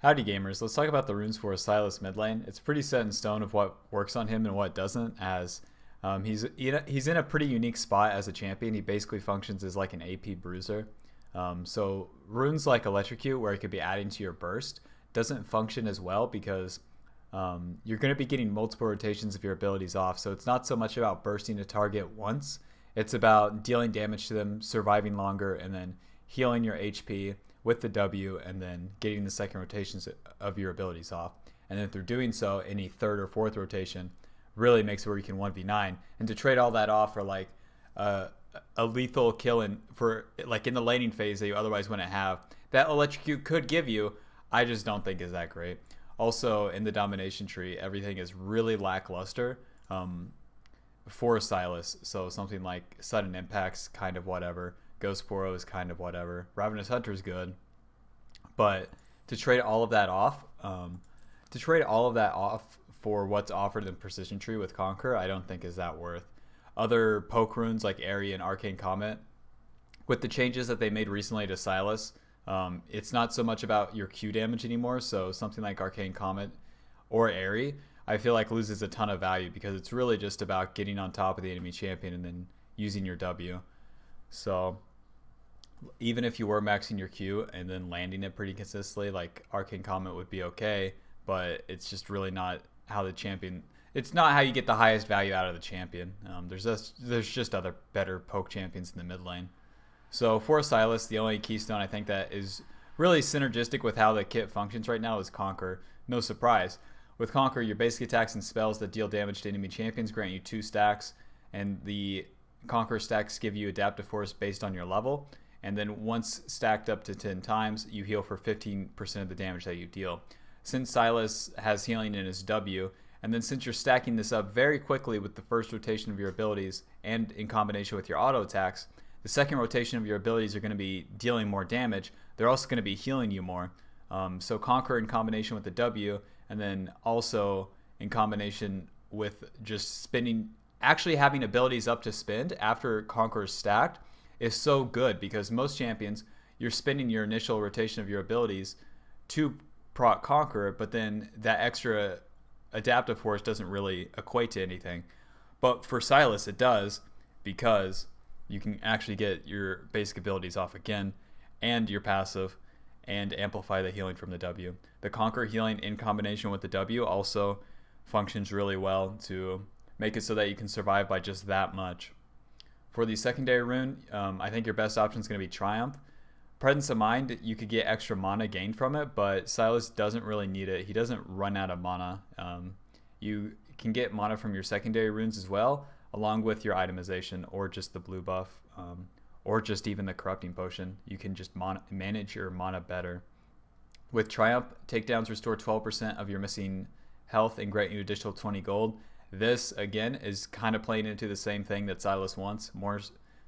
Howdy gamers, let's talk about the runes for Sylas mid lane. It's pretty set in stone of what works on him and what doesn't, as he's in a pretty unique spot as a champion. He basically functions as like an AP bruiser. So runes like Electrocute, where it could be adding to your burst, doesn't function as well because you're going to be getting multiple rotations of your abilities off. So it's not so much about bursting a target once, it's about dealing damage to them, surviving longer, and then healing your HP with the W, and then getting the second rotations of your abilities off. And then through doing so, any third or fourth rotation really makes it where you can 1v9. And to trade all that off for like a lethal kill for like in the laning phase that you otherwise wouldn't have, that Electrocute could give you, I just don't think is that great. Also, in the domination tree, everything is really lackluster for Sylas. So something like Sudden Impact's kind of whatever. Ghost Poro is kind of whatever. Ravenous Hunter is good, but to trade all of that off, for what's offered in Precision Tree with Conquer, I don't think is that worth. Other poke runes like Airy and Arcane Comet, with the changes that they made recently to Sylas, it's not so much about your Q damage anymore. So something like Arcane Comet or Airy, I feel like loses a ton of value because it's really just about getting on top of the enemy champion and then using your W. So even if you were maxing your Q and then landing it pretty consistently, like Arcane Comet would be okay, but it's just really not how the champion. It's not how you get the highest value out of the champion. There's just other better poke champions in the mid lane. So for Sylas, the only keystone I think that is really synergistic with how the kit functions right now is Conquer. No surprise. With Conquer, your basic attacks and spells that deal damage to enemy champions grant you 2 stacks, and the Conquer stacks give you adaptive force based on your level. And then once stacked up to 10 times, you heal for 15% of the damage that you deal. Since Sylas has healing in his W, and then since you're stacking this up very quickly with the first rotation of your abilities and in combination with your auto attacks, the second rotation of your abilities are going to be dealing more damage. They're also going to be healing you more. So Conquer in combination with the W, and then also in combination with just spending, actually having abilities up to spend after Conquer is stacked, is so good because most champions, you're spending your initial rotation of your abilities to proc Conquer, but then that extra adaptive force doesn't really equate to anything. But for Sylas, it does, because you can actually get your basic abilities off again and your passive and amplify the healing from the W. The Conquer healing in combination with the W also functions really well to make it so that you can survive by just that much. For the secondary rune, I think your best option is going to be Triumph. Presence of Mind, you could get extra mana gained from it, but Sylas doesn't really need it. He doesn't run out of mana. You can get mana from your secondary runes as well, along with your itemization or just the blue buff, or just even the corrupting potion. You can just manage your mana better. With Triumph, takedowns restore 12% of your missing health and grant you additional 20 gold. This, again, is kind of playing into the same thing that Sylas wants, more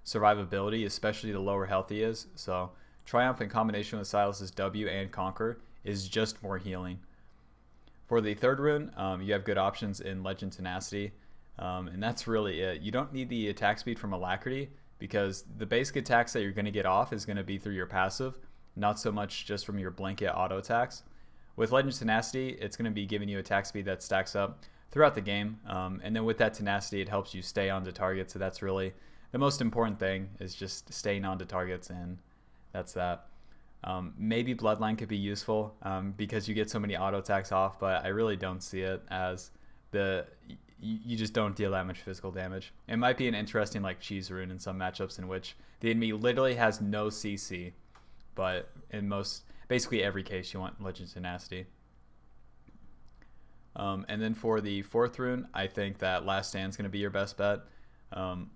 survivability, especially the lower health he is. So Triumph in combination with Sylas's W and Conquer is just more healing. For the third rune, you have good options in Legend Tenacity, and that's really it. You don't need the attack speed from Alacrity because the basic attacks that you're going to get off is going to be through your passive, not so much just from your blanket auto attacks. With Legend Tenacity, it's going to be giving you attack speed that stacks up throughout the game, and then with that tenacity, it helps you stay on to target. So that's really the most important thing, is just staying on to targets, and that's that. Maybe Bloodline could be useful because you get so many auto attacks off, but I really don't see it, as you just don't deal that much physical damage. It might be an interesting like cheese rune in some matchups in which the enemy literally has no CC, but in basically every case you want Legend Tenacity. And then for the fourth rune, I think that Last Stand is going to be your best bet.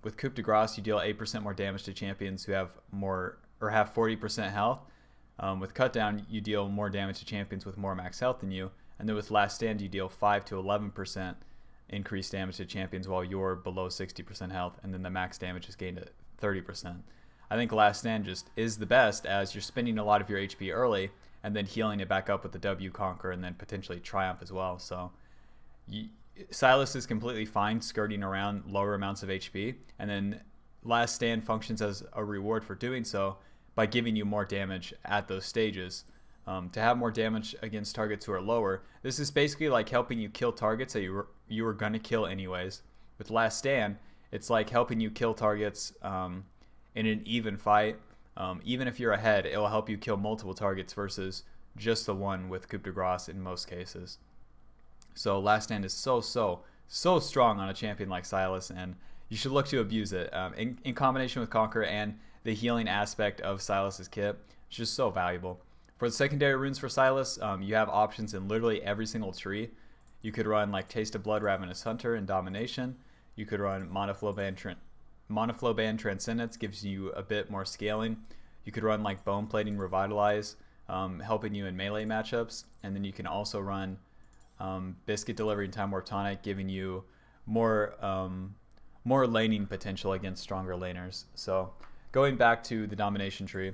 With Coup de Grace, you deal 8% more damage to champions who have more or have 40% health. With Cut Down, you deal more damage to champions with more max health than you. And then with Last Stand, you deal 5 to 11% increased damage to champions while you're below 60% health. And then the max damage is gained at 30%. I think Last Stand just is the best, as you're spending a lot of your HP early and then healing it back up with the W, Conquer, and then potentially Triumph as well. So Sylas is completely fine skirting around lower amounts of HP, and then Last Stand functions as a reward for doing so by giving you more damage at those stages. to have more damage against targets who are lower. This is basically like helping you kill targets that you were gonna kill anyways. With Last Stand, it's like helping you kill targets in an even fight. Even if you're ahead, it will help you kill multiple targets versus just the one with coup de grace in most cases. So Last Stand is so strong on a champion like Sylas, and you should look to abuse it in combination with Conquer and the healing aspect of Sylas's kit. It's just so valuable. For the secondary runes for Sylas, you have options in literally every single tree. You could run like Taste of Blood, Ravenous Hunter, and Domination. You could run Monoflow Band Transcendence, gives you a bit more scaling. You could run like Bone Plating Revitalize, helping you in melee matchups. And then you can also run Biscuit Delivery and Time Warp Tonic, giving you more laning potential against stronger laners. So going back to the Domination tree,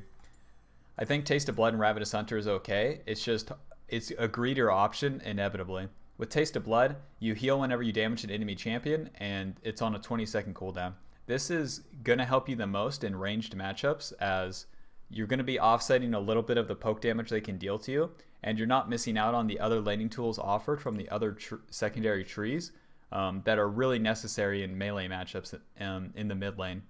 I think Taste of Blood and Ravenous Hunter is okay. It's a greedier option inevitably. With Taste of Blood, you heal whenever you damage an enemy champion, and it's on a 20-second cooldown. This is going to help you the most in ranged matchups, as you're going to be offsetting a little bit of the poke damage they can deal to you, and you're not missing out on the other laning tools offered from the other secondary trees that are really necessary in melee matchups in the mid lane.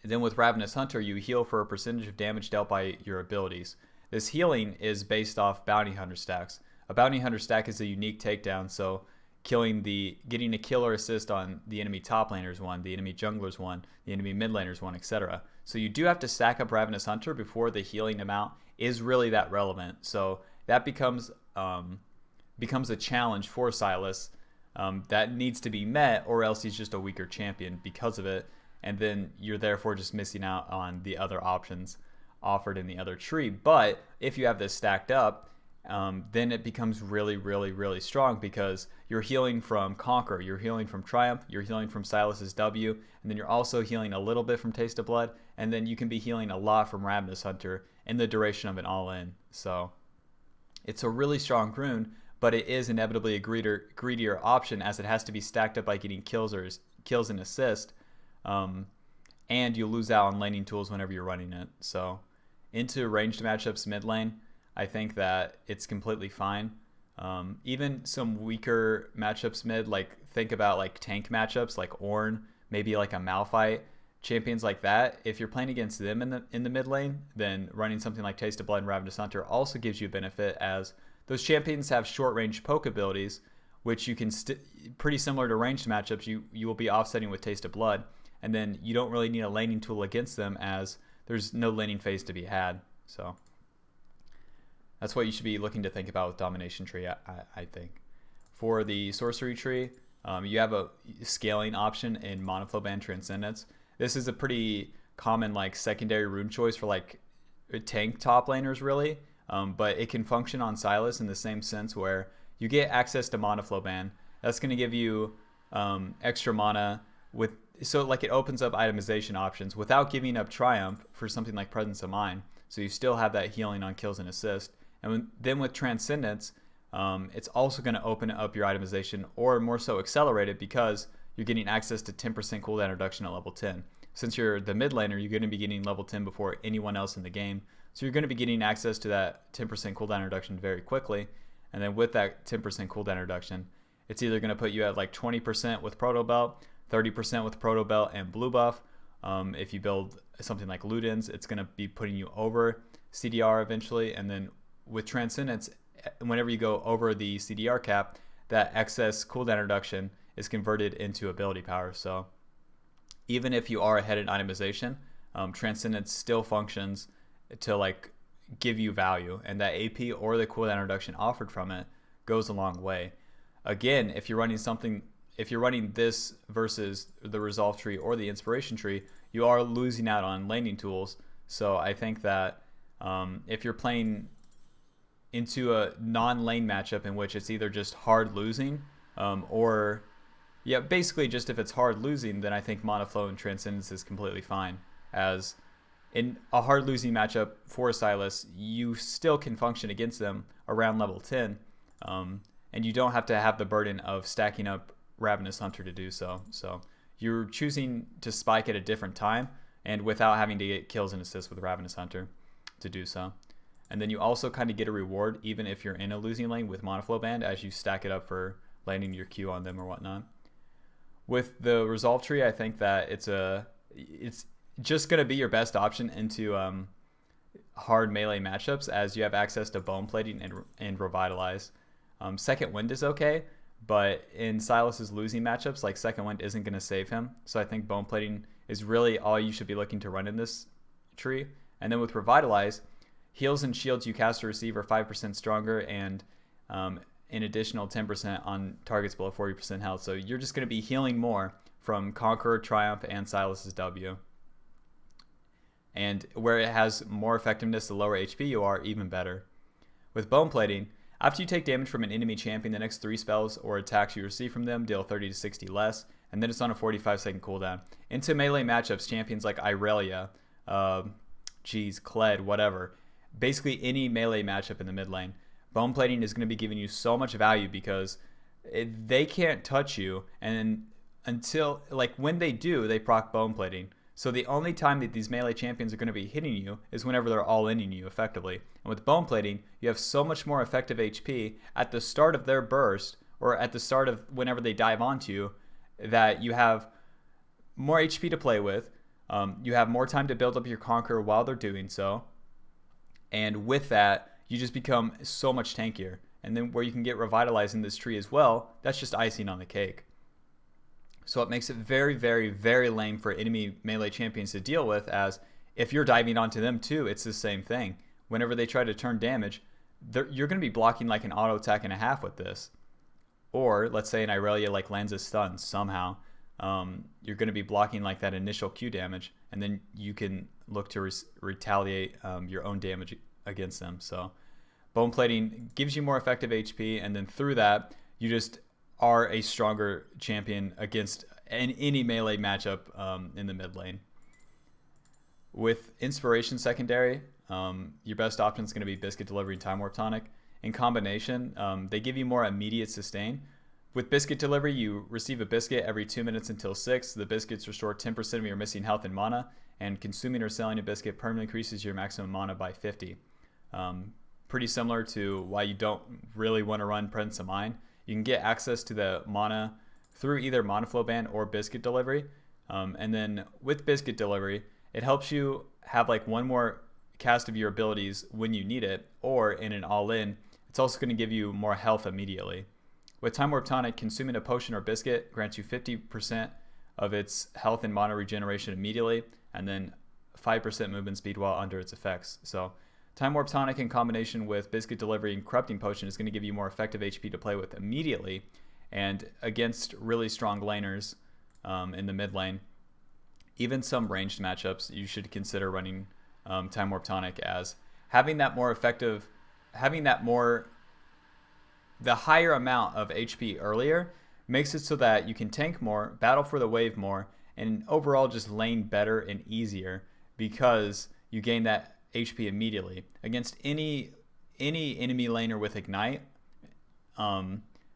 And then with Ravenous Hunter, you heal for a percentage of damage dealt by your abilities. This healing is based off Bounty Hunter stacks. A Bounty Hunter stack is a unique takedown, so getting a kill or assist on the enemy top laner's one, the enemy jungler's one, the enemy mid laner's one, etc. So you do have to stack up Ravenous Hunter before the healing amount is really that relevant. So that becomes a challenge for Sylas that needs to be met, or else he's just a weaker champion because of it. And then you're therefore just missing out on the other options offered in the other tree. But if you have this stacked up, then it becomes really strong, because you're healing from Conquer, you're healing from Triumph, you're healing from Sylas's W, and then you're also healing a little bit from Taste of Blood, and then you can be healing a lot from Ravenous Hunter in the duration of an all-in. So it's a really strong rune, but it is inevitably a greedier option, as it has to be stacked up by getting kills and assist. And you lose out on laning tools whenever you're running it. So into ranged matchups mid lane, I think that it's completely fine. Even some weaker matchups mid, like think about like tank matchups like Ornn, maybe like a Malphite, champions like that. If you're playing against them in the mid lane, then running something like Taste of Blood and Ravenous Hunter also gives you a benefit, as those champions have short range poke abilities, which you can pretty similar to ranged matchups. You will be offsetting with Taste of Blood. And then you don't really need a laning tool against them, as there's no laning phase to be had. So that's what you should be looking to think about with Domination tree, I think. For the Sorcery tree, you have a scaling option in Monoflow Band Transcendence. This is a pretty common like secondary rune choice for like tank top laners really, but it can function on Sylas in the same sense, where you get access to Monoflow Band. That's going to give you extra mana so like it opens up itemization options without giving up Triumph for something like Presence of Mind. So you still have that healing on kills and assist. And then with Transcendence, it's also going to open up your itemization, or more so accelerate it, because you're getting access to 10% cooldown reduction at level 10. Since you're the mid laner, you're going to be getting level 10 before anyone else in the game. So you're going to be getting access to that 10% cooldown reduction very quickly. And then with that 10% cooldown reduction, it's either going to put you at like 20% with Proto Belt, 30% with Proto Belt and Blue Buff. If you build something like Ludens, it's going to be putting you over CDR eventually. And then with Transcendence, whenever you go over the CDR cap, that excess cooldown reduction is converted into ability power. So even if you are ahead in itemization, Transcendence still functions to like give you value, and that AP or the cooldown reduction offered from it goes a long way. Again, if you're running this versus the Resolve tree or the Inspiration tree, you are losing out on laning tools. So I think that if you're playing into a non-lane matchup in which it's either just hard losing, basically just if it's hard losing, then I think Monoflow and Transcendence is completely fine. As in a hard losing matchup for Sylas, you still can function against them around level 10, and you don't have to have the burden of stacking up Ravenous Hunter to do so. So you're choosing to spike at a different time, and without having to get kills and assists with Ravenous Hunter to do so. And then you also kind of get a reward even if you're in a losing lane with Monoflow Band as you stack it up for landing your Q on them or whatnot. With the Resolve tree, I think that it's just going to be your best option into hard melee matchups as you have access to Bone Plating and Revitalize. Second Wind is okay, but in Sylas's losing matchups, like Second Wind isn't going to save him. So I think Bone Plating is really all you should be looking to run in this tree. And then with Revitalize, heals and shields you cast or receive are 5% stronger and an additional 10% on targets below 40% health. So you're just going to be healing more from Conqueror, Triumph, and Sylas's W. And where it has more effectiveness, the lower HP you are, even better. With Bone Plating, after you take damage from an enemy champion, the next 3 spells or attacks you receive from them deal 30 to 60 less, and then it's on a 45-second cooldown. Into melee matchups, champions like Irelia, Kled, whatever, basically any melee matchup in the mid lane, Bone Plating is going to be giving you so much value because they can't touch you, and until, like, when they do, they proc Bone Plating. So the only time that these melee champions are going to be hitting you is whenever they're all inning you effectively. And with Bone Plating, you have so much more effective HP at the start of their burst or at the start of whenever they dive onto you that you have more HP to play with. You have more time to build up your Conqueror while they're doing so. And with that, you just become so much tankier. And then where you can get Revitalized in this tree as well, that's just icing on the cake. So it makes it very, very, very lame for enemy melee champions to deal with, as if you're diving onto them too, it's the same thing. Whenever they try to turn damage, you're going to be blocking like an auto attack and a half with this. Or let's say an Irelia like lands a stun somehow. You're going to be blocking like that initial Q damage, and then you can look to retaliate your own damage against them. So Bone Plating gives you more effective HP, and then through that, you just are a stronger champion against any melee matchup in the mid lane. With Inspiration secondary, your best option is going to be Biscuit Delivery and Time Warp Tonic. In combination, they give you more immediate sustain. With Biscuit Delivery, you receive a biscuit every 2 minutes until 6. The biscuits restore 10% of your missing health and mana, and consuming or selling a biscuit permanently increases your maximum mana by 50. Pretty similar to why you don't really want to run Presence of Mind. You can get access to the mana through either Monoflow Band or Biscuit Delivery. And then with Biscuit Delivery, it helps you have like one more cast of your abilities when you need it, or in an all-in, it's also going to give you more health immediately. With Time Warp Tonic, consuming a potion or biscuit grants you 50% of its health and mana regeneration immediately, and then 5% movement speed while under its effects. So Time Warp Tonic in combination with Biscuit Delivery and Corrupting Potion is going to give you more effective HP to play with immediately, and against really strong laners in the mid lane, even some ranged matchups, you should consider running Time Warp Tonic, as having that more effective, the higher amount of HP earlier makes it so that you can tank more, battle for the wave more, and overall just lane better and easier because you gain that HP immediately. Against any enemy laner with Ignite,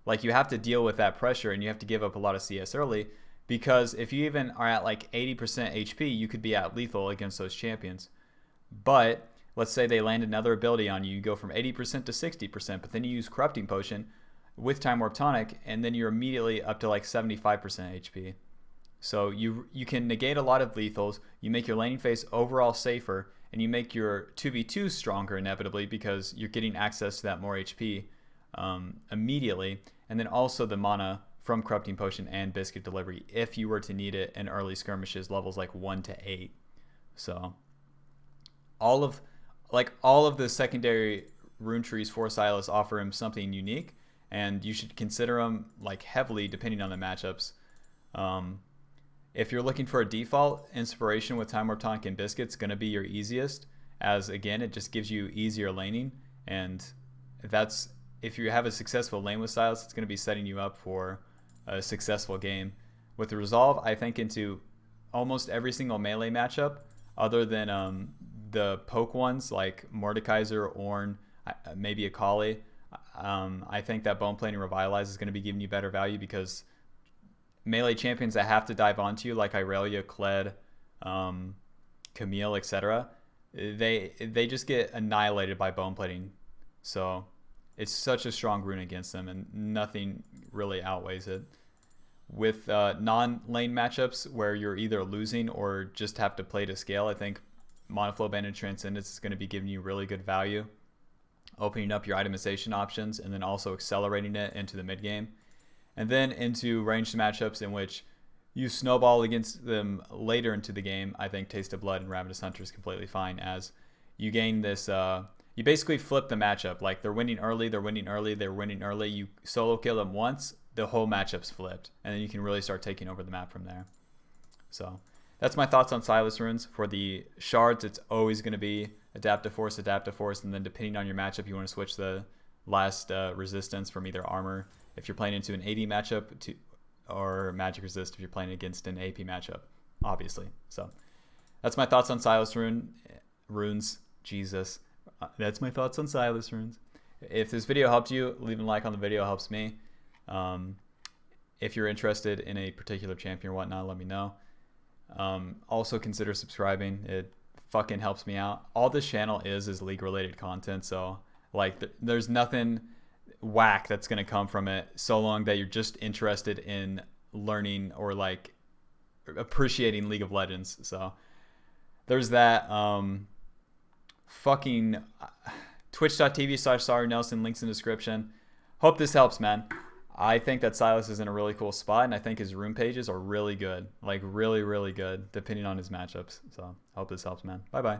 like, you have to deal with that pressure and you have to give up a lot of CS early, because if you even are at like 80% HP, you could be at lethal against those champions. But let's say they land another ability on you, you go from 80% to 60%, but then you use Corrupting Potion with Time Warp Tonic, and then you're immediately up to like 75% HP. So you can negate a lot of lethals, you make your laning phase overall safer, and you make your 2v2 stronger inevitably because you're getting access to that more HP immediately, and then also the mana from Corrupting Potion and Biscuit Delivery if you were to need it in early skirmishes levels like 1 to 8. So all of the secondary rune trees for Sylas offer him something unique, and you should consider them like heavily depending on the matchups. If you're looking for a default, Inspiration with Time Warp Tonic and Biscuit's going to be your easiest, as again, it just gives you easier laning, and that's, if you have a successful lane with Sylas, it's going to be setting you up for a successful game. With the Resolve, I think into almost every single melee matchup, other than the poke ones like Mordekaiser, Ornn, maybe Akali, I think that Bone Plating Revitalize is going to be giving you better value, because melee champions that have to dive onto you like Irelia, Kled, Camille, etc., they just get annihilated by bone plating. So it's such a strong rune against them, and nothing really outweighs it. With non-lane matchups where you're either losing or just have to play to scale, I think Monoflow Band and Transcendence is going to be giving you really good value, opening up your itemization options, and then also accelerating it into the mid game. And then into ranged matchups in which you snowball against them later into the game, I think Taste of Blood and Ravenous Hunter is completely fine, as you gain this, you basically flip the matchup. Like they're winning early, they're winning early, they're winning early. You solo kill them once, the whole matchup's flipped, and then you can really start taking over the map from there. So that's my thoughts on Sylas runes. For the shards, it's always going to be Adaptive Force, and then depending on your matchup, you want to switch the last resistance from either armor if you're playing into an AD matchup to, or magic resist if you're playing against an AP matchup, obviously. So that's my thoughts on Sylas runes. Jesus. That's my thoughts on Sylas runes. If this video helped you, leave a like on the video. It helps me. If you're interested in a particular champion or whatnot, let me know. Also consider subscribing. It fucking helps me out. All this channel is league related content, so like there's nothing whack that's gonna come from it, so long that you're just interested in learning or like appreciating League of Legends. So there's that. Fucking twitch.tv/SorryNelson, links in the description. Hope this helps, man. I think that Sylas is in a really cool spot, and I think his rune pages are really good. Like really, really good, depending on his matchups. So I hope this helps, man. Bye-bye.